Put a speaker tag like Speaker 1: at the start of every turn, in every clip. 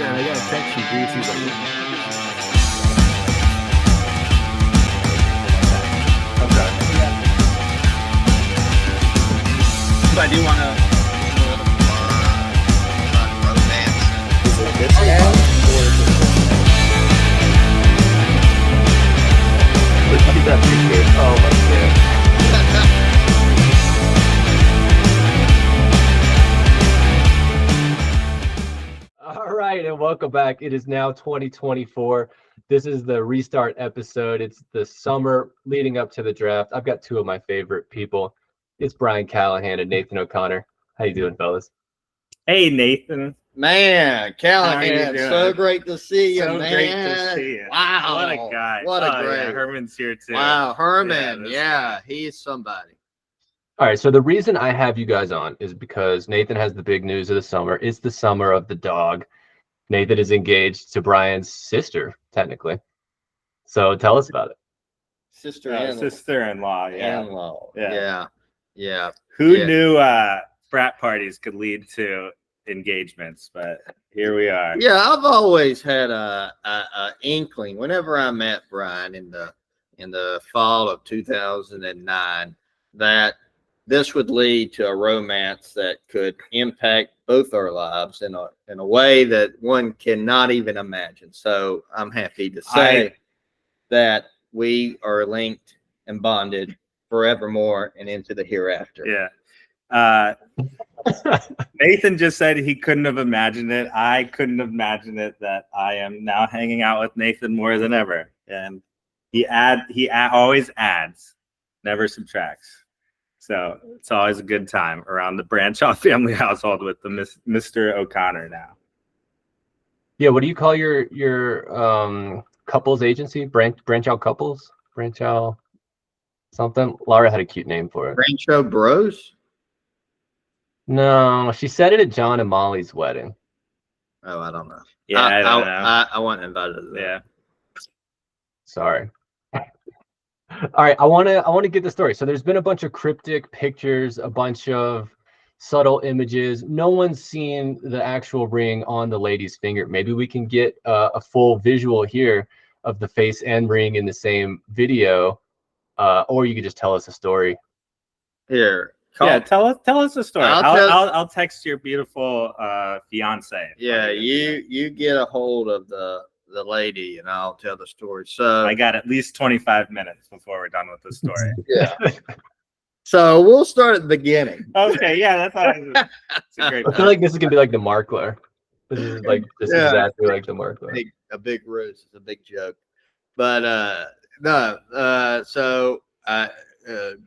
Speaker 1: Yeah, I got a text from Greece. He's like,
Speaker 2: Okay. But I do want to romance.
Speaker 3: Is it this guy or is it
Speaker 1: he's that picture. Oh my god. All right, and welcome back. It is now 2024. This is the restart episode. It's the summer leading up to the draft. I've got two of my favorite people. It's Brian Callahan and Nathan O'Connor. How you doing, fellas?
Speaker 4: Hey, Nathan.
Speaker 3: Man, Callahan,
Speaker 4: doing?
Speaker 3: so great to see you,
Speaker 4: So
Speaker 3: man.
Speaker 4: great to see you.
Speaker 3: Wow.
Speaker 4: What a guy.
Speaker 3: What a
Speaker 4: Oh,
Speaker 3: great.
Speaker 4: Yeah, Herman's here too.
Speaker 3: Wow, Herman.
Speaker 4: this
Speaker 3: Yeah,
Speaker 4: guy.
Speaker 3: he's somebody.
Speaker 1: All right, so the reason I have you guys on is because Nathan has the big news of the summer. It's the summer of the dog. Nathan is engaged to Brian's sister, technically. So tell us about it.
Speaker 4: Sister-in-law, yeah.
Speaker 3: In-law.
Speaker 4: Yeah.
Speaker 3: Yeah.
Speaker 4: Who
Speaker 3: Yeah.
Speaker 4: knew frat parties could lead to engagements? But here we are.
Speaker 3: Yeah, I've always had a inkling whenever I met Brian in the fall of 2009 that this would lead to a romance that could impact both our lives in a way that one cannot even imagine. So I'm happy to say that we are linked and bonded forevermore and into the hereafter.
Speaker 4: Yeah. Nathan just said he couldn't have imagined it. I couldn't imagine it that I am now hanging out with Nathan more than ever. And he always adds, never subtracts. So it's always a good time around the Branchoff family household with the Mr. O'Connor now.
Speaker 1: Yeah, what do you call your couples agency? Branch out couples? Branch out something? Laura had a cute name for it.
Speaker 3: Rancho Bros?
Speaker 1: No, she said it at John and Molly's wedding.
Speaker 3: Oh, I don't know.
Speaker 4: Yeah, I don't know.
Speaker 3: I wasn't invited to that.
Speaker 4: Yeah.
Speaker 1: Sorry. All right, I want to get the story. So there's been a bunch of cryptic pictures, a bunch of subtle images. No one's seen the actual ring on the lady's finger. Maybe we can get a full visual here of the face and ring in the same video, or you could just tell us a story.
Speaker 3: Here.
Speaker 4: Yeah, tell us the story.
Speaker 3: I'll
Speaker 4: I'll text your beautiful fiance.
Speaker 3: Yeah, you get a hold of the lady and I'll tell the story. So
Speaker 4: I got at least 25 minutes before we're done with the story.
Speaker 3: yeah. So we'll start at the beginning.
Speaker 4: Okay, yeah, that's a great.
Speaker 1: I feel like this is gonna be like the Markler. This is exactly like the Markler.
Speaker 3: A big ruse. It's a big joke. But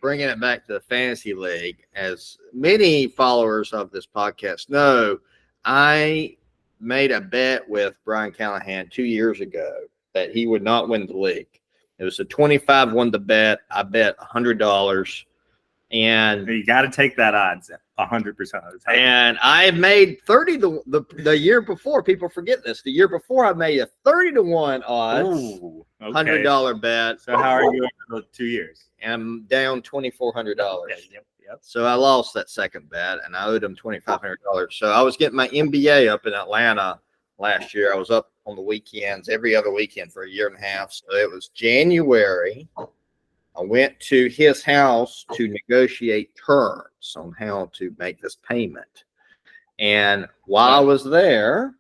Speaker 3: bringing it back to the fantasy league, as many followers of this podcast know, I made a bet with Brian Callahan 2 years ago that he would not win the league. It was a 25 won the bet. I bet $100, and
Speaker 4: You got to take that odds 100% of the time.
Speaker 3: And I made 30 the year before. People forget this. The year before, I made a 30-1 odds,
Speaker 4: Ooh, okay.
Speaker 3: $100 bet.
Speaker 4: So how are you over the 2 years?
Speaker 3: And I'm down $2,400.
Speaker 4: Yep.
Speaker 3: So I lost that second bet, and I owed him $2,500. So I was getting my MBA up in Atlanta last year. I was up on the weekends, every other weekend for a year and a half. So it was January. I went to his house to negotiate terms on how to make this payment. And while I was there,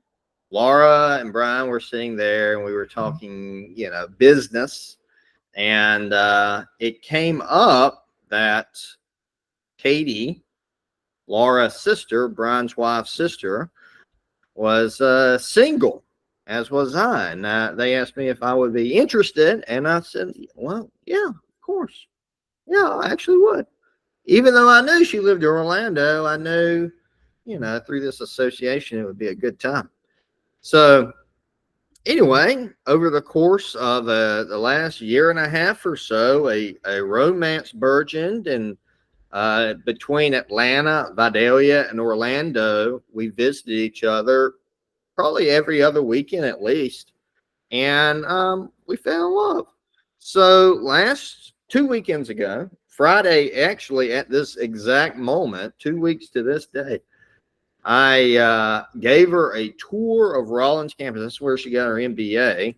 Speaker 3: Laura and Brian were sitting there, and we were talking, business. And it came up that Katie, Laura's sister, Brian's wife's sister, was single, as was I. And they asked me if I would be interested. And I said, well, yeah, of course. Yeah, I actually would. Even though I knew she lived in Orlando, I knew, through this association, it would be a good time. So anyway, over the course of the last year and a half or so, a romance burgeoned, and between Atlanta, Vidalia, and Orlando, we visited each other probably every other weekend at least, and we fell in love. So last 2 weekends ago, Friday, actually at this exact moment, 2 weeks to this day, I gave her a tour of Rollins campus. That's where she got her MBA.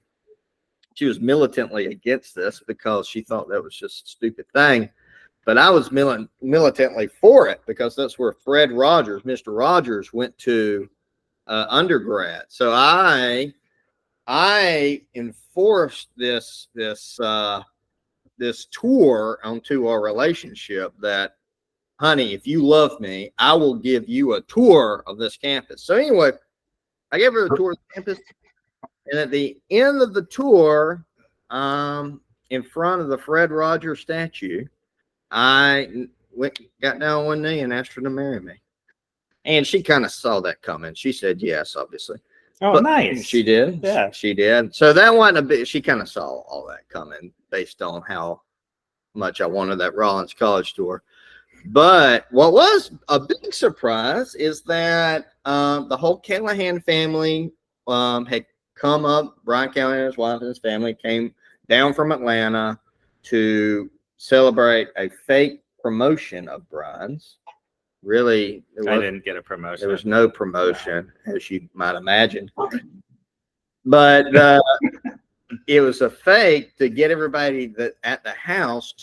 Speaker 3: She was militantly against this because she thought that was just a stupid thing. But I was militantly for it because that's where Fred Rogers, Mr. Rogers, went to undergrad. So I enforced this tour onto our relationship that, honey, if you love me, I will give you a tour of this campus. So anyway, I gave her a tour of the campus, and at the end of the tour, in front of the Fred Rogers statue, I got down on one knee and asked her to marry me. And she kind of saw that coming. She said yes, obviously.
Speaker 4: Oh,
Speaker 3: But
Speaker 4: nice.
Speaker 3: She did.
Speaker 4: Yeah.
Speaker 3: She did. So that wasn't a bit, she kind of saw all that coming based on how much I wanted that Rollins College tour. But what was a big surprise is that the whole Callahan family had come up. Brian Callahan, his wife, and his family came down from Atlanta to celebrate a fake promotion of Brian's. Really,
Speaker 4: I didn't get a promotion.
Speaker 3: there was no promotion, as you might imagine. But it was a fake to get everybody at the house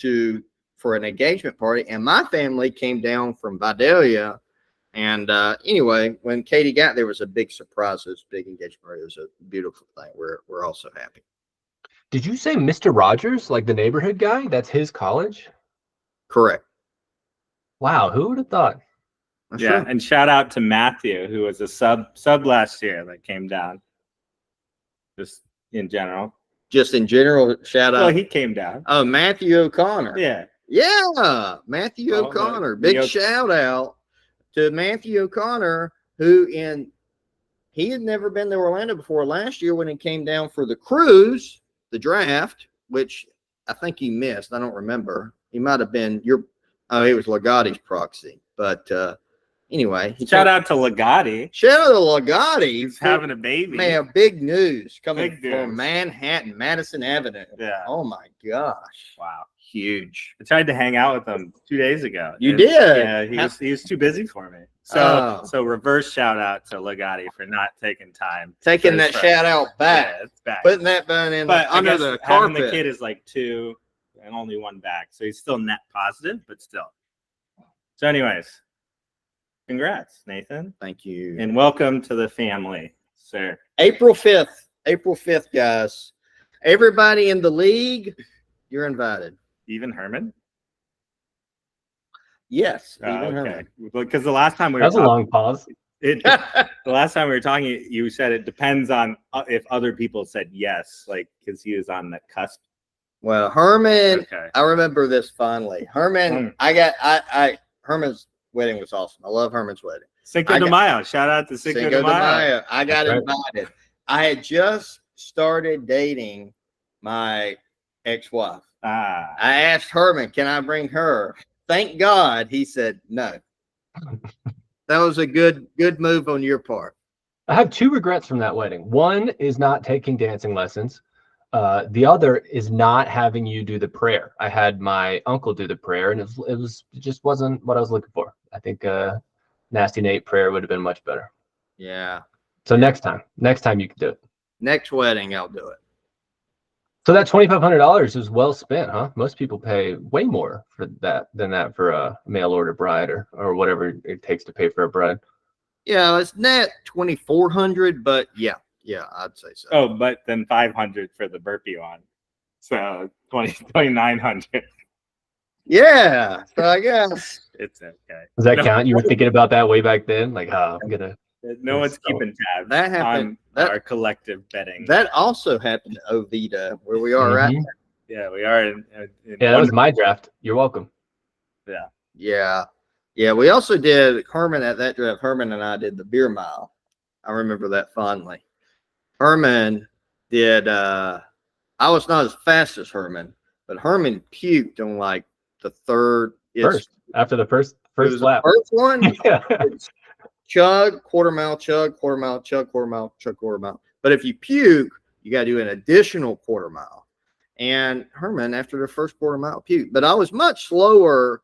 Speaker 3: for an engagement party. And my family came down from Vidalia. And anyway, when Katie got there, was a big surprise. It was a big engagement party. It was a beautiful thing. We're also happy.
Speaker 1: Did you say Mr. Rogers, like the neighborhood guy? That's his college?
Speaker 3: Correct.
Speaker 1: Wow, who would have thought?
Speaker 3: That's
Speaker 4: Yeah,
Speaker 3: right.
Speaker 4: and shout out to Matthew, who was a sub last year that came down. Just in general.
Speaker 3: Just in general, shout
Speaker 4: Well,
Speaker 3: out.
Speaker 4: he came down.
Speaker 3: Oh, Matthew O'Connor.
Speaker 4: Yeah.
Speaker 3: Yeah, Matthew
Speaker 4: Oh,
Speaker 3: O'Connor.
Speaker 4: the
Speaker 3: Big shout out to Matthew O'Connor, he had never been to Orlando before last year when he came down for the cruise, the draft, which I think he missed. I don't remember. He might have been he was Legotti's proxy. But anyway.
Speaker 4: Shout out to Legatti.
Speaker 3: Shout out to Legotti.
Speaker 4: He's having a baby.
Speaker 3: Man, big news coming
Speaker 4: Big
Speaker 3: from
Speaker 4: news.
Speaker 3: Manhattan, Madison Avenue.
Speaker 4: Yeah.
Speaker 3: Oh my gosh.
Speaker 4: Wow.
Speaker 3: Huge.
Speaker 4: I tried to hang out with him 2 days ago.
Speaker 3: You did?
Speaker 4: Yeah, he was too busy for me.
Speaker 3: Oh.
Speaker 4: So reverse shout out to Legatti for not taking time.
Speaker 3: Taking
Speaker 4: for
Speaker 3: that
Speaker 4: his friend.
Speaker 3: shout out back.
Speaker 4: Yeah, it's back.
Speaker 3: Putting that bun in
Speaker 4: But I
Speaker 3: under
Speaker 4: guess
Speaker 3: the
Speaker 4: having
Speaker 3: carpet.
Speaker 4: the kid is like 2 and only 1 back. So he's still net positive, but still. So anyways, congrats, Nathan.
Speaker 3: Thank you.
Speaker 4: And welcome to the family, sir.
Speaker 3: April 5th, guys. Everybody in the league, you're invited.
Speaker 4: Even Herman?
Speaker 3: Yes.
Speaker 4: Oh,
Speaker 3: even
Speaker 4: okay.
Speaker 3: Herman.
Speaker 4: Because the last time we
Speaker 1: That
Speaker 4: were
Speaker 1: was a
Speaker 4: talking,
Speaker 1: long pause.
Speaker 4: the last time we were talking, you said it depends on if other people said yes, like because he was on the cusp.
Speaker 3: Well, Herman,
Speaker 4: Okay.
Speaker 3: I remember this fondly. Herman, Herman's wedding was awesome. I love Herman's wedding.
Speaker 4: Cinco de Mayo. Shout out to Cinco de Mayo.
Speaker 3: I got
Speaker 1: That's
Speaker 3: invited. I had just started dating my ex-wife.
Speaker 4: Ah,
Speaker 3: I asked Herman, can I bring her? Thank God he said no. That was a good move on your part.
Speaker 1: I have 2 regrets from that wedding. One is not taking dancing lessons. The other is not having you do the prayer. I had my uncle do the prayer, and it just wasn't what I was looking for. I think Nasty Nate prayer would have been much better.
Speaker 3: Yeah.
Speaker 1: So next time you can do it.
Speaker 3: Next wedding, I'll do it.
Speaker 1: So that $2,500 is well spent, huh? Most people pay way more for that than that for a mail order bride or whatever it takes to pay for a bride.
Speaker 3: Yeah, it's net 2,400, but yeah, I'd say so.
Speaker 4: oh, but then 500 for the burpee one, so 2,900.
Speaker 3: Yeah, so I guess.
Speaker 4: It's okay.
Speaker 1: Does that
Speaker 4: No.
Speaker 1: count? You were thinking about that way back then? Like, I'm gonna.
Speaker 4: No one's
Speaker 1: So-
Speaker 4: keeping tabs.
Speaker 3: That happened-
Speaker 4: on our collective betting.
Speaker 3: That also happened to Ovita, where we are right
Speaker 1: Mhm.
Speaker 3: now.
Speaker 4: Yeah, we are in
Speaker 1: Yeah, that was my draft. You're welcome.
Speaker 3: Yeah. We also did Herman at that draft. Herman and I did the beer mile. I remember that fondly. Herman did. I was not as fast as Herman, but Herman puked on like the third.
Speaker 1: After the first
Speaker 3: it was the
Speaker 1: lap.
Speaker 3: first one.
Speaker 1: Yeah.
Speaker 3: Chug, quarter mile, chug, quarter mile, chug, quarter mile, chug, quarter mile. But if you puke, you got to do an additional quarter mile. And Herman, after the first quarter mile, puked. But I was much slower.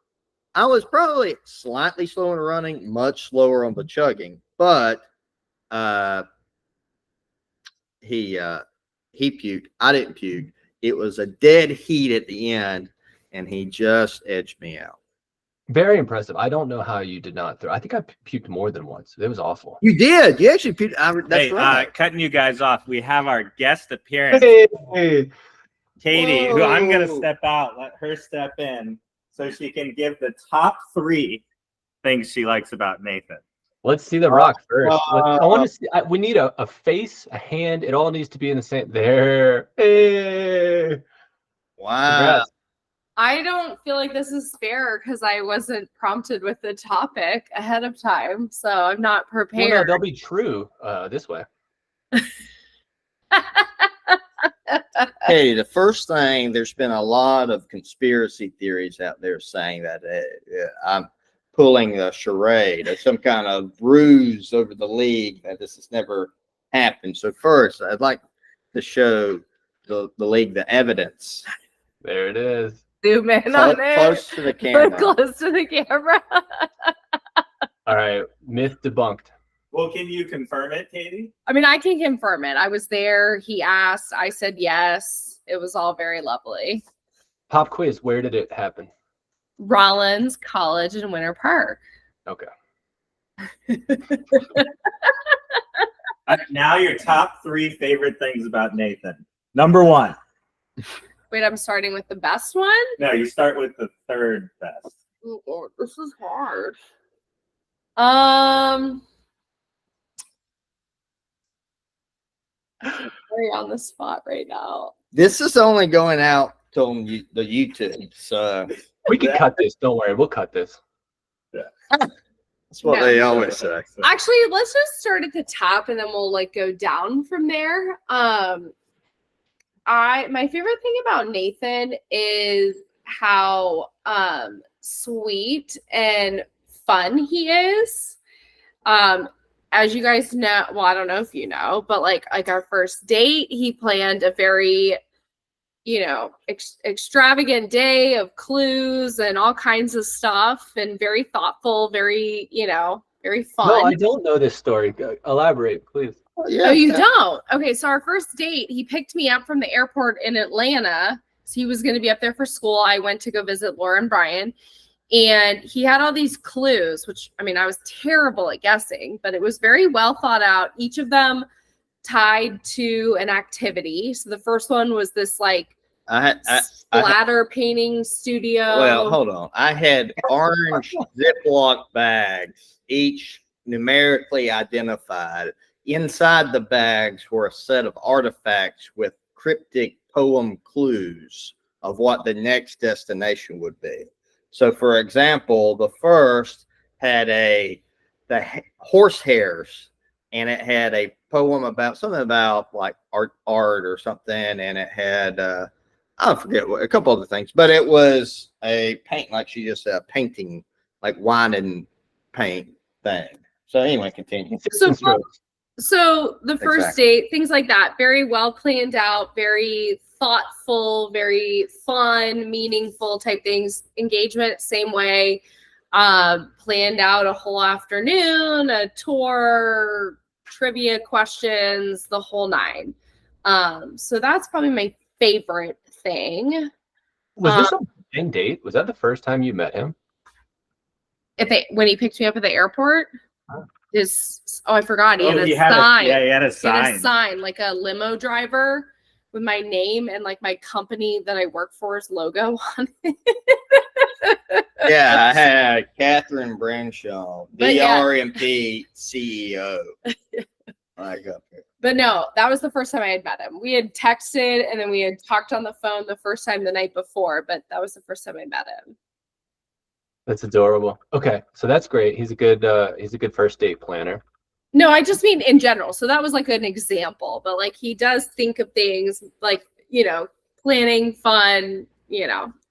Speaker 3: I was probably slightly slower in running, much slower on the chugging. but he puked. I didn't puke. It was a dead heat at the end, and he just edged me out.
Speaker 1: Very impressive. I don't know how you did not throw. I think I puked more than once. It was awful.
Speaker 3: You did. You actually puked. That's
Speaker 4: Hey,
Speaker 3: right.
Speaker 4: cutting you guys off. We have our guest appearance,
Speaker 1: Hey,
Speaker 4: Katie, who I'm going to
Speaker 3: Whoa.
Speaker 4: step out, let her step in so she can give the top 3 things she likes about Nathan.
Speaker 1: let's see the rock first. I want to see. We need a face, a hand. It all needs to be in the same. There. Hey.
Speaker 3: Wow.
Speaker 1: Congrats.
Speaker 5: I don't feel like this is fair because I wasn't prompted with the topic ahead of time, so I'm not
Speaker 1: Well, no,
Speaker 5: prepared.
Speaker 1: they'll be true this way.
Speaker 3: Hey, the first thing, there's been a lot of conspiracy theories out there saying that I'm pulling a charade or some kind of ruse over the league, that this has never happened. So first, I'd like to show the league the evidence.
Speaker 1: There it is.
Speaker 5: Zoom in on it.
Speaker 3: Close to the camera.
Speaker 5: Close to the camera.
Speaker 1: All right, myth debunked.
Speaker 4: Well, can you confirm it, Katie?
Speaker 5: I mean, I can confirm it. I was there. He asked. I said yes. It was all very lovely.
Speaker 1: Pop quiz. Where did it happen?
Speaker 5: Rollins College in Winter Park.
Speaker 1: Okay.
Speaker 4: Now your top 3 favorite things about Nathan. Number 1.
Speaker 5: Wait, I'm starting with the best one?
Speaker 4: No, you start with the 3rd best.
Speaker 5: Oh, Lord, this is hard. Very on the spot right now.
Speaker 3: This is only going out on the YouTube, so
Speaker 1: We can cut this. Don't worry. We'll cut this.
Speaker 3: that's what
Speaker 5: No.
Speaker 3: they always say.
Speaker 5: Actually, let's just start at the top and then we'll like go down from there. My favorite thing about Nathan is how sweet and fun he is. As you guys know, well, I don't know if you know, but like our first date, he planned a very, extravagant day of clues and all kinds of stuff, and very thoughtful, very, very fun.
Speaker 1: No, I don't know this story. Elaborate, please.
Speaker 5: Oh, you don't? Okay, so our first date, he picked me up from the airport in Atlanta. So he was going to be up there for school. I went to go visit Laura and Brian. And he had all these clues, which, I mean, I was terrible at guessing, but it was very well thought out. Each of them tied to an activity. So the first one was this like splatter painting studio.
Speaker 3: Well, hold on. I had orange Ziploc bags, each numerically identified. Inside the bags were a set of artifacts with cryptic poem clues of what the next destination would be. So, for example, the first had the horse hairs, and it had a poem about something about like art or something, and it had I forget what, a couple other things, but it was a paint, like she just said, painting, like wine and paint thing. So anyway, continue.
Speaker 5: So the first date, things like that, very well planned out, very thoughtful, very fun, meaningful type things. Engagement, same way. Planned out a whole afternoon, a tour, trivia questions, the whole 9. So that's probably my favorite thing.
Speaker 1: Was this a blind date? Was that the first time you met him?
Speaker 5: When he picked me up at the airport? I forgot. He had a sign.
Speaker 4: He had a
Speaker 5: He had a
Speaker 4: sign.
Speaker 5: sign, like a limo driver with my name and like my company that I work for's logo on it.
Speaker 3: Yeah, I had Catherine Branshaw,
Speaker 5: But yeah.
Speaker 3: DRMP CEO. Like up here.
Speaker 5: But no, that was the first time I had met him. We had texted and then we had talked on the phone the first time the night before, but that was the first time I met him.
Speaker 1: That's adorable. Okay, so that's great. He's a good first date planner.
Speaker 5: No, I just mean in general. So that was like an example, but like he does think of things like, planning, fun,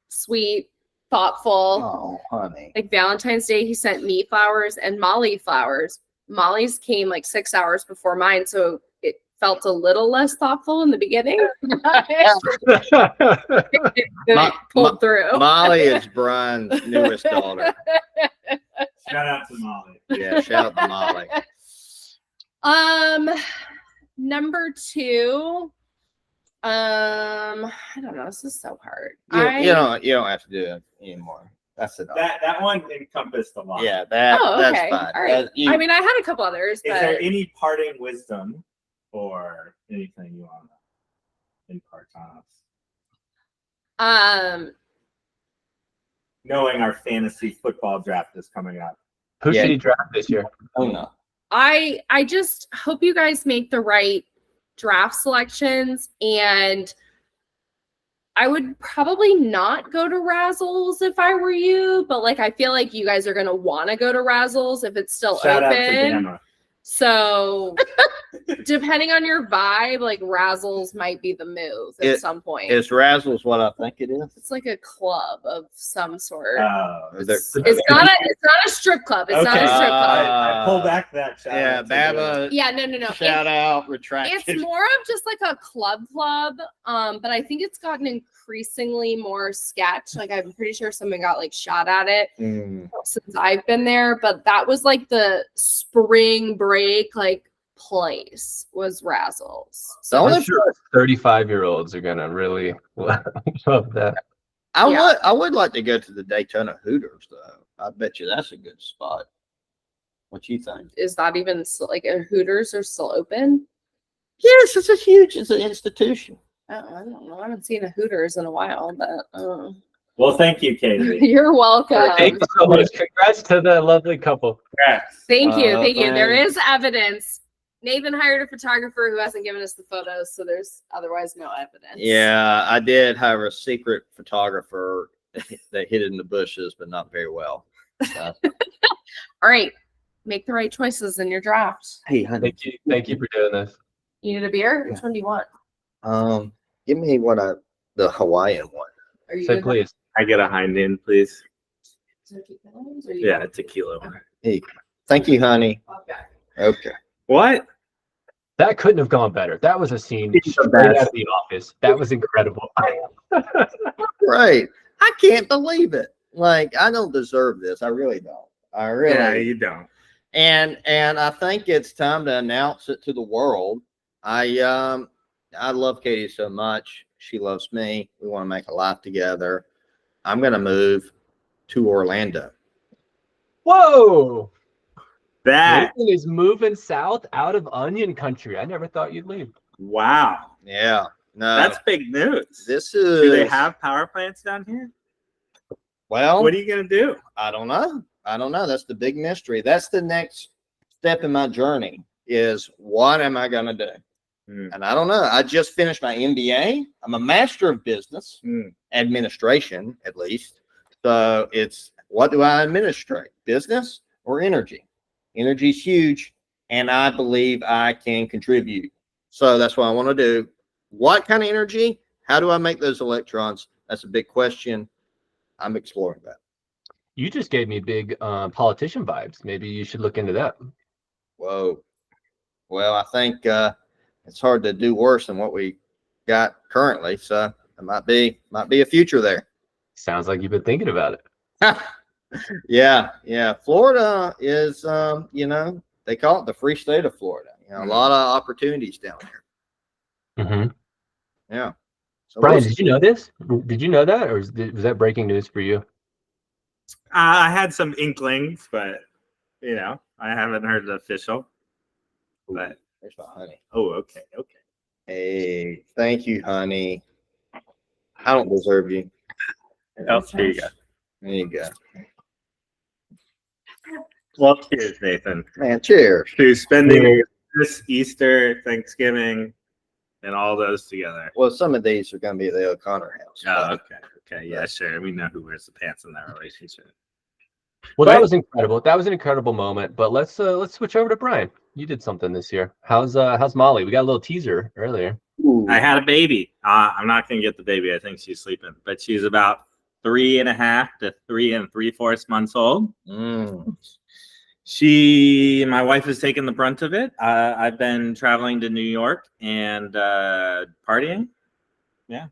Speaker 5: sweet, thoughtful.
Speaker 3: Oh, honey.
Speaker 5: Like Valentine's Day, he sent me flowers and Molly flowers. Molly's came like 6 hours before mine, so it felt a little less thoughtful in the beginning. Then I pulled through.
Speaker 3: Molly is Brian's newest daughter.
Speaker 4: Shout out to Molly.
Speaker 3: Yeah, shout out to Molly.
Speaker 5: Number two. I don't know. This is so hard.
Speaker 3: You don't have to do it anymore. That's it.
Speaker 4: That one encompassed a lot.
Speaker 3: Yeah,
Speaker 5: Oh,
Speaker 3: that's
Speaker 5: okay.
Speaker 3: fine.
Speaker 5: All right.
Speaker 3: You-
Speaker 5: I mean, I had a couple others,
Speaker 4: Is
Speaker 5: but
Speaker 4: there any parting wisdom or anything you want to impart on us? Knowing our fantasy football draft is coming up.
Speaker 1: Who
Speaker 3: Yeah.
Speaker 1: should he draft this year?
Speaker 3: oh no.
Speaker 5: I just hope you guys make the right draft selections, and I would probably not go to Razzles if I were you, but like I feel like you guys are gonna want to go to Razzles if it's still
Speaker 4: Shout out to
Speaker 5: open.
Speaker 4: Bama.
Speaker 5: So depending on your vibe, like Razzles might be the move at some point.
Speaker 3: Is Razzles what I think it is?
Speaker 5: It's like a club of some sort.
Speaker 3: Is there-
Speaker 5: It's not a strip club. It's not a strip club.
Speaker 4: I pull back that. Shout
Speaker 3: Yeah,
Speaker 4: out to Bama.
Speaker 3: Bama.
Speaker 5: Yeah, no.
Speaker 3: Shout out, retraction.
Speaker 5: It's more of just like a club, but I think it's gotten increasingly more sketch. Like I'm pretty sure someone got like shot at it since I've been there. But that was like the spring break like place was Razzles.
Speaker 3: The only
Speaker 1: I'm sure 35-year-olds are gonna really love that.
Speaker 3: I would like to go to the Daytona Hooters though. I bet you that's a good spot. What you think?
Speaker 5: Is that even like a Hooters are still open?
Speaker 3: Yes, it's an institution.
Speaker 5: I don't know. I haven't seen a Hooters in a while, but
Speaker 4: Well, thank you, Katie.
Speaker 5: you're welcome.
Speaker 1: Thank you so much. Congrats to the lovely couple.
Speaker 4: Congrats.
Speaker 5: Thank you. There
Speaker 3: thanks.
Speaker 5: is evidence. Nathan hired a photographer who hasn't given us the photos, so there's otherwise no evidence.
Speaker 3: Yeah, I did have a secret photographer that hid in the bushes, but not very well.
Speaker 5: All right. Make the right choices in your draft.
Speaker 3: Hey, honey.
Speaker 1: Thank you for doing this.
Speaker 5: You need a beer? Which one do you want?
Speaker 3: Give me the Hawaiian one.
Speaker 5: Are you
Speaker 1: Say
Speaker 5: good?
Speaker 1: please.
Speaker 4: I get a hind end, please.
Speaker 5: Is there tequilas, or you
Speaker 4: Yeah,
Speaker 5: want-
Speaker 4: tequila one.
Speaker 3: Hey, thank you, honey.
Speaker 5: Okay.
Speaker 3: Okay.
Speaker 4: What?
Speaker 1: That couldn't have gone better. That was a scene
Speaker 4: It's the
Speaker 1: straight
Speaker 4: best.
Speaker 1: out of The Office. That was incredible.
Speaker 3: Right. I can't believe it. Like, I don't deserve this. I really don't. I really
Speaker 4: Yeah, you don't.
Speaker 3: And I think it's time to announce it to the world. I love Katie so much. She loves me. We want to make a life together. I'm gonna move to Orlando.
Speaker 1: Whoa!
Speaker 4: That.
Speaker 1: Nathan is moving south out of Onion Country. I never thought you'd leave.
Speaker 4: Wow.
Speaker 3: Yeah. No,
Speaker 4: That's big news.
Speaker 3: this is.
Speaker 4: Do they have power plants down here?
Speaker 3: Well,
Speaker 4: What are you gonna do?
Speaker 3: I don't know. That's the big mystery. That's the next step in my journey is what am I going to do? And I don't know. I just finished my MBA. I'm a master of business administration, at least. So it's what do I administrate? Business or energy? Energy is huge. And I believe I can contribute. So that's what I want to do. What kind of energy? How do I make those electrons? That's a big question. I'm exploring that.
Speaker 1: You just gave me big politician vibes. Maybe you should look into that.
Speaker 3: Whoa. Well, I think it's hard to do worse than what we got currently. So it might be a future there.
Speaker 1: Sounds like you've been thinking about it.
Speaker 3: Yeah. Florida is, they call it the free state of Florida. A lot of opportunities down there.
Speaker 1: Mm-hmm.
Speaker 3: Yeah. So
Speaker 1: Brian, did you know this? Did you know that, or was that breaking news for you?
Speaker 4: I had some inklings, but I haven't heard the official. But
Speaker 3: There's my honey.
Speaker 4: okay.
Speaker 3: Hey, thank you, honey. I don't deserve you.
Speaker 4: Oh, here you go.
Speaker 3: There you go.
Speaker 4: Well, cheers, Nathan.
Speaker 3: Man, cheers.
Speaker 4: To spending this Easter, Thanksgiving, and all those together.
Speaker 3: Well, some of these are going to be at the O'Connor house.
Speaker 4: Oh, okay. Yeah, sure. We know who wears the pants in that relationship.
Speaker 1: Well, that was incredible. That was an incredible moment. But let's switch over to Brian. You did something this year. How's Molly? We got a little teaser earlier.
Speaker 4: I had a baby. I'm not going to get the baby. I think she's sleeping, but she's about 3.5 to 3 3/4 months old. My wife has taken the brunt of it. I've been traveling to New York and partying. Yeah.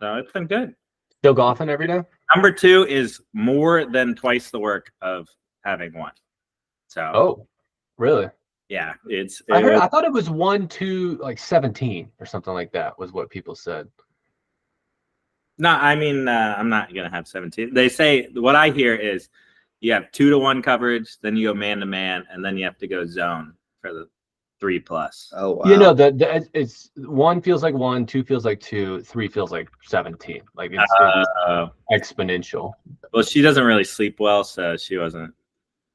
Speaker 4: So it's been good.
Speaker 1: Still golfing every day?
Speaker 4: Number 2 is more than twice the work of having one. So
Speaker 1: Oh, really?
Speaker 4: Yeah,
Speaker 1: I thought it was 1 to like 17 or something like that was what people said.
Speaker 4: No, I mean, I'm not gonna have 17. They say what I hear is you have 2-to-1 coverage, then you go man to man, and then you have to go zone for the 3+.
Speaker 3: Oh wow.
Speaker 1: You know that it's 1 feels like 1, 2 feels like 2, 3 feels like 17. Like it's exponential.
Speaker 4: Well, she doesn't really sleep well, so she wasn't.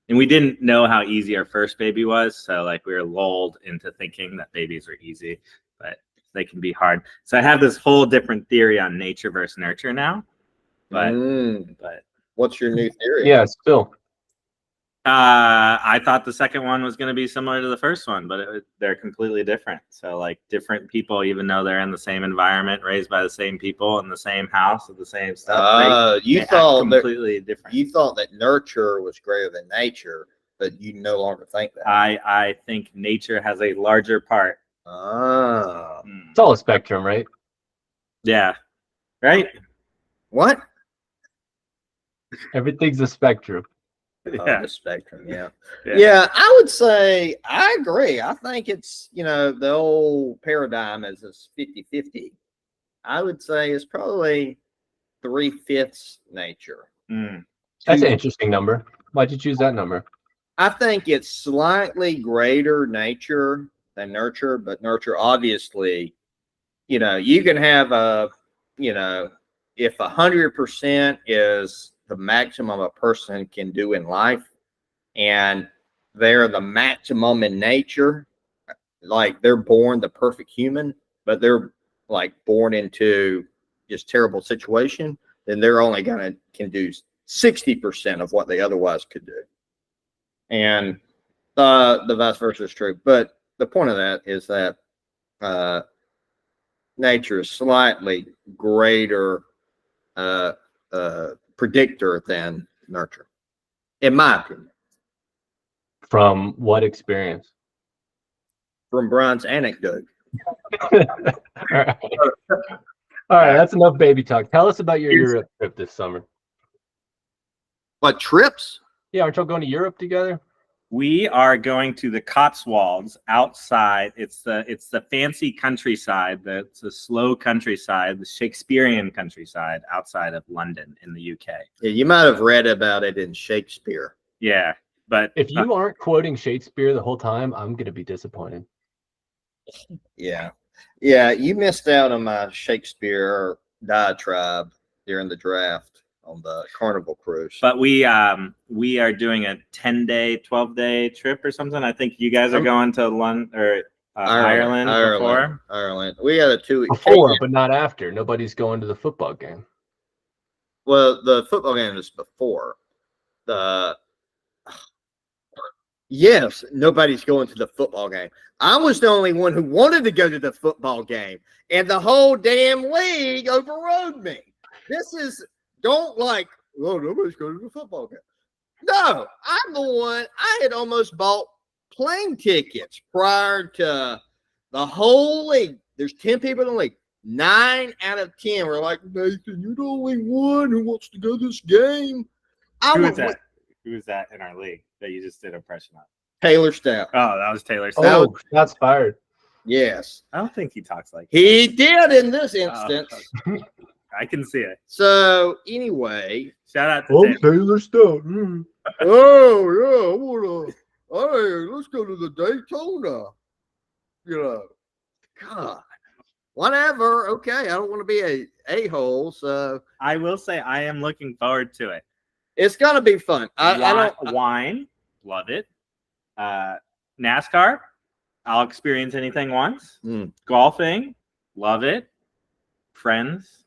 Speaker 4: And we didn't know how easy our first baby was, so like we were lulled into thinking that babies are easy, but they can be hard. So I have this whole different theory on nature versus nurture now. But
Speaker 3: what's your new theory?
Speaker 1: Yeah, still.
Speaker 4: I thought the second one was going to be similar to the first one, but they're completely different. So like different people, even though they're in the same environment, raised by the same people in the same house with the same stuff.
Speaker 3: You thought
Speaker 4: completely different.
Speaker 3: You thought that nurture was greater than nature, but you no longer think that.
Speaker 4: I think nature has a larger part.
Speaker 1: It's all a spectrum, right?
Speaker 4: Yeah. Right?
Speaker 3: What?
Speaker 1: Everything's a spectrum.
Speaker 3: Yeah. The spectrum, yeah. I would say I agree. I think it's, the old paradigm is this 50-50. I would say it's probably 3/5 nature.
Speaker 1: That's an interesting number. Why'd you choose that number?
Speaker 3: I think it's slightly greater nature than nurture, but nurture obviously, you can have if 100% is the maximum a person can do in life, and they're the maximum in nature, like they're born the perfect human, but they're like born into just terrible situation, then they're only can do 60% of what they otherwise could do. And the vice versa is true. But the point of that is that nature is slightly greater predictor than nurture, in my opinion.
Speaker 1: From what experience?
Speaker 3: From Brian's anecdote.
Speaker 1: All right, that's enough baby talk. Tell us about your Europe trip this summer.
Speaker 3: What trips?
Speaker 1: Yeah, aren't y'all going to Europe together?
Speaker 4: We are going to the Cotswolds outside. It's the fancy countryside. It's the slow countryside, the Shakespearean countryside outside of London in the UK.
Speaker 3: Yeah, you might have read about it in Shakespeare.
Speaker 4: Yeah, but
Speaker 1: if you aren't quoting Shakespeare the whole time, I'm going to be disappointed.
Speaker 3: Yeah, you missed out on my Shakespeare diatribe during the draft on the Carnival cruise.
Speaker 4: But we are doing a 10-day, 12-day trip or something. I think you guys are going to London or Ireland before.
Speaker 3: Ireland. We had a 2-week
Speaker 1: before, but not after. Nobody's going to the football game.
Speaker 3: Well, the football game is before. Yes, nobody's going to the football game. I was the only one who wanted to go to the football game, and the whole damn league overrode me. Nobody's going to the football game. No, I'm the one. I had almost bought plane tickets prior to the whole league. There's 10 people in the league. 9 out of 10 were like, Nathan, you're the only one who wants to go to this game.
Speaker 4: Who is that in our league that you just did impression on?
Speaker 3: Taylor Stout.
Speaker 4: Oh, that was Taylor Stout.
Speaker 1: Oh, that's fired.
Speaker 3: Yes.
Speaker 4: I don't think he talks like
Speaker 3: he did in this instance.
Speaker 4: I can see it.
Speaker 3: So anyway,
Speaker 4: shout out to
Speaker 1: Taylor Stout.
Speaker 3: Oh yeah, let's go to the Daytona. God, whatever. Okay, I don't want to be a-hole. So
Speaker 4: I will say I am looking forward to it.
Speaker 3: It's gonna be fun.
Speaker 4: Wine, love it. NASCAR, I'll experience anything once. Golfing, love it. Friends,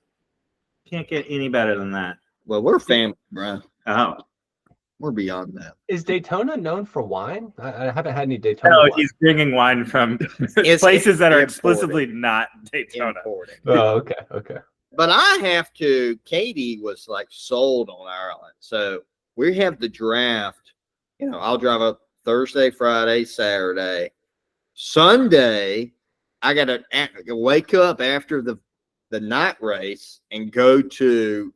Speaker 4: can't get any better than that.
Speaker 3: Well, we're family, bro.
Speaker 4: Oh,
Speaker 3: we're beyond that.
Speaker 1: Is Daytona known for wine? I haven't had any Daytona.
Speaker 4: No,
Speaker 1: wine.
Speaker 4: he's bringing wine from places that are explicitly not Daytona.
Speaker 1: Oh, okay.
Speaker 3: But I have to. Katie was like sold on Ireland, so we have the draft. I'll drive up Thursday, Friday, Saturday, Sunday. I gotta wake up after the night race and go to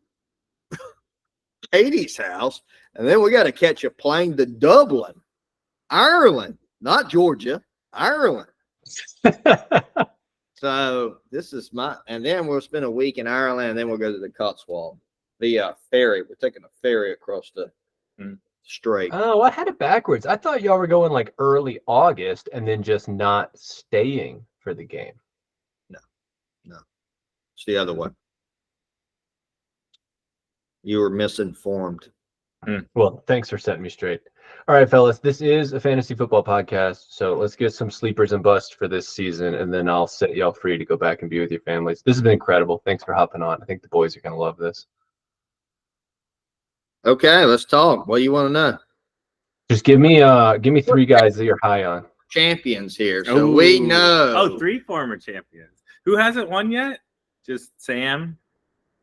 Speaker 3: Katie's house, and then we got to catch a plane to Dublin, Ireland. not Georgia, Ireland. So this is and then we'll spend a week in Ireland, and then we'll go to the Cotswold via ferry. We're taking a ferry across the strait.
Speaker 1: Oh, I had it backwards. I thought y'all were going like early August and then just not staying for the game.
Speaker 3: No, it's the other way. You were misinformed.
Speaker 1: Well, thanks for setting me straight. All right, fellas, this is a fantasy football podcast, so let's get some sleepers and busts for this season, and then I'll set y'all free to go back and be with your families. This has been incredible. Thanks for hopping on. I think the boys are going to love this.
Speaker 3: Okay, let's talk. What do you want to know?
Speaker 1: Just give me 3 guys that you're high on.
Speaker 3: Champions here, so we know.
Speaker 4: Oh, 3 former champions. Who hasn't won yet? Just Sam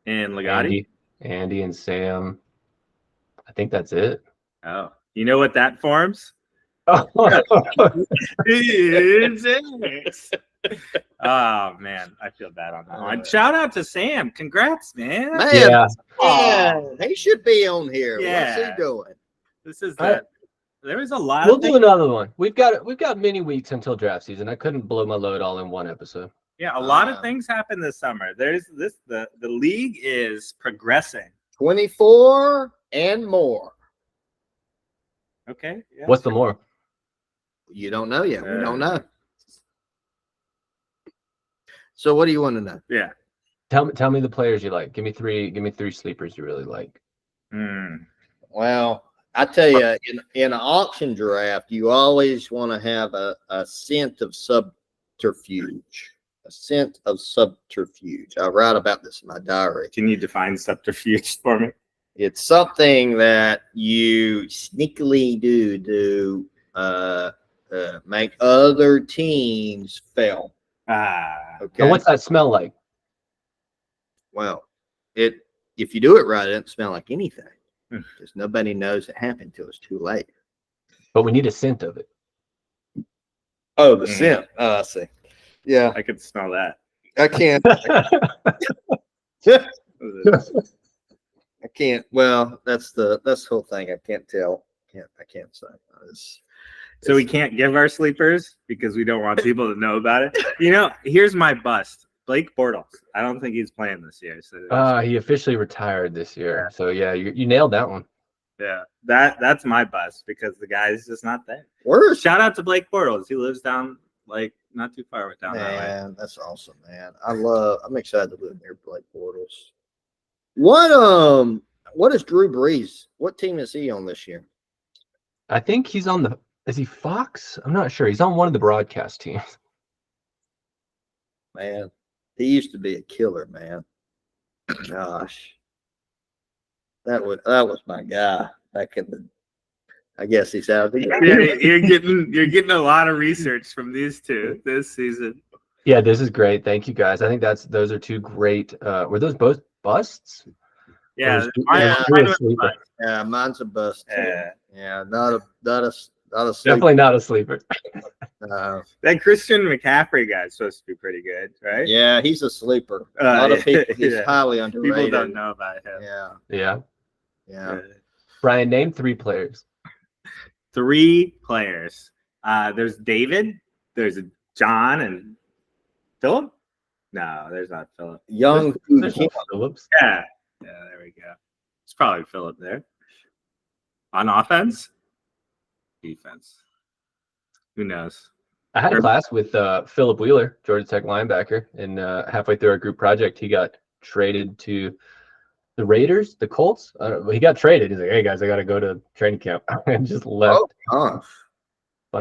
Speaker 4: and Legati?
Speaker 1: Andy and Sam. I think that's it.
Speaker 4: Oh, you know what that forms?
Speaker 1: Oh,
Speaker 4: Oh man, I feel bad on that one. Shout out to Sam. Congrats, man.
Speaker 1: yeah.
Speaker 3: Man, he should be on here.
Speaker 4: Yeah.
Speaker 3: What's he doing?
Speaker 4: This is the there was a lot
Speaker 1: We'll
Speaker 4: of
Speaker 1: do another one. We've got many weeks until draft season. I couldn't blow my load all in one episode.
Speaker 4: a lot of things happened this summer. There's the league is progressing.
Speaker 3: 24 and more.
Speaker 4: Okay. Yeah.
Speaker 1: What's the more?
Speaker 3: You don't know yet. We don't know. So what do you want to know?
Speaker 4: Yeah.
Speaker 1: Tell me the players you like. Give me three sleepers you really like.
Speaker 3: Well, I tell you, in an auction draft, you always want to have a scent of subterfuge. A scent of subterfuge. I write about this in my diary.
Speaker 4: Can you define subterfuge for me?
Speaker 3: It's something that you sneakily do to make other teams fail. Okay.
Speaker 1: And what's that smell like?
Speaker 3: Well, if you do it right, it doesn't smell like anything. Because nobody knows it happened till it's too late.
Speaker 1: But we need a scent of it.
Speaker 3: Oh, the scent. Oh, I see. Yeah,
Speaker 4: I could smell that.
Speaker 3: I can't. I can't. Well, that's the whole thing. I can't tell. I can't say.
Speaker 4: So we can't give our sleepers because we don't want people to know about it. Here's my bust. Blake Bortles. I don't think he's playing this year. So
Speaker 1: He officially retired this year. Yeah. So yeah, you nailed that one.
Speaker 4: Yeah, that's my bust because the guy's just not there. Shout out to Blake Bortles. He lives down not too far down that way.
Speaker 3: Man, that's awesome, man. I'm excited to live near Blake Bortles. What is Drew Brees? What team is he on this year?
Speaker 1: I think he's on is he Fox? I'm not sure. He's on one of the broadcast teams.
Speaker 3: Man, he used to be a killer, man. Gosh. That was my guy back in the I guess he's out there.
Speaker 4: Yeah, you're getting a lot of research from these two this season.
Speaker 1: Yeah, this is great. Thank you guys. I think those are 2 great were those both busts?
Speaker 4: Yeah,
Speaker 3: mine's a bust too. Yeah, not a sleeper.
Speaker 1: Definitely not a sleeper.
Speaker 4: That Christian McCaffrey guy is supposed to be pretty good, right?
Speaker 3: Yeah, he's a sleeper. A lot of people. He's highly underrated.
Speaker 4: People don't know about him.
Speaker 3: Yeah.
Speaker 1: Brian, name 3 players.
Speaker 4: 3 players. There's David. There's John and Philip. No, there's not Philip.
Speaker 3: There's
Speaker 1: Phillips.
Speaker 4: Yeah, there we go. It's probably Philip there. On offense, defense. Who knows?
Speaker 1: I had a class with Philip Wheeler, Georgia Tech linebacker, and halfway through our group project, he got traded to the Raiders, the Colts. He got traded. He's like, "Hey guys, I got to go to training camp," and just left.
Speaker 3: Fun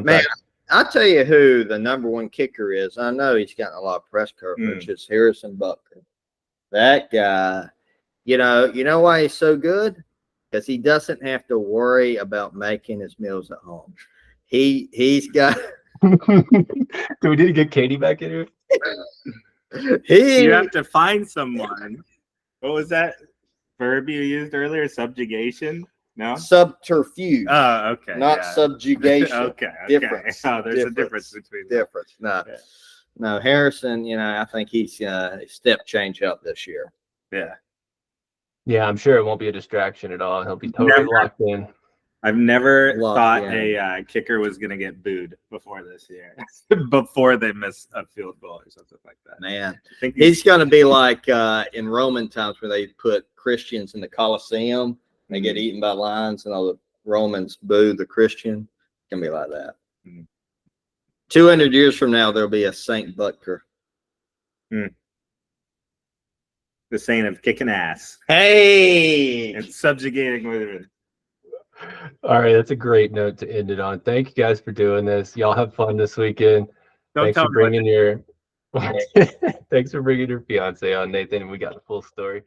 Speaker 3: man, I'll tell you who the number 1 kicker is. I know he's gotten a lot of press coverage. It's Harrison Butker. That guy, you know why he's so good? Because he doesn't have to worry about making his meals at home. He's got.
Speaker 1: Do we need to get Katie back in here?
Speaker 4: You have to find someone. What was that verb you used earlier? Subjugation? No?
Speaker 3: Subterfuge.
Speaker 4: Oh, okay.
Speaker 3: Not subjugation.
Speaker 4: Okay.
Speaker 3: Difference.
Speaker 4: Oh, there's a difference between them.
Speaker 3: No. Yeah. No, Harrison, I think he's step change up this year.
Speaker 4: Yeah.
Speaker 1: Yeah, I'm sure it won't be a distraction at all. He'll be totally locked in.
Speaker 4: I've never
Speaker 3: Luck,
Speaker 4: thought
Speaker 3: yeah.
Speaker 4: a kicker was going to get booed before this year, before they miss a field goal or something like that.
Speaker 3: Man,
Speaker 4: I think
Speaker 3: he's going to be like in Roman times where they put Christians in the Colosseum. They get eaten by lions, and all the Romans boo the Christian. It's going to be like that. 200 years from now, there'll be a Saint Butker.
Speaker 4: the saint of kicking ass
Speaker 3: Hey!
Speaker 4: and subjugating women.
Speaker 1: All right, that's a great note to end it on. Thank you guys for doing this. Y'all have fun this weekend.
Speaker 4: Don't
Speaker 1: Thanks
Speaker 4: tell
Speaker 1: for
Speaker 4: me what
Speaker 1: bringing your thanks for bringing your fiance on, Nathan. We got the full story.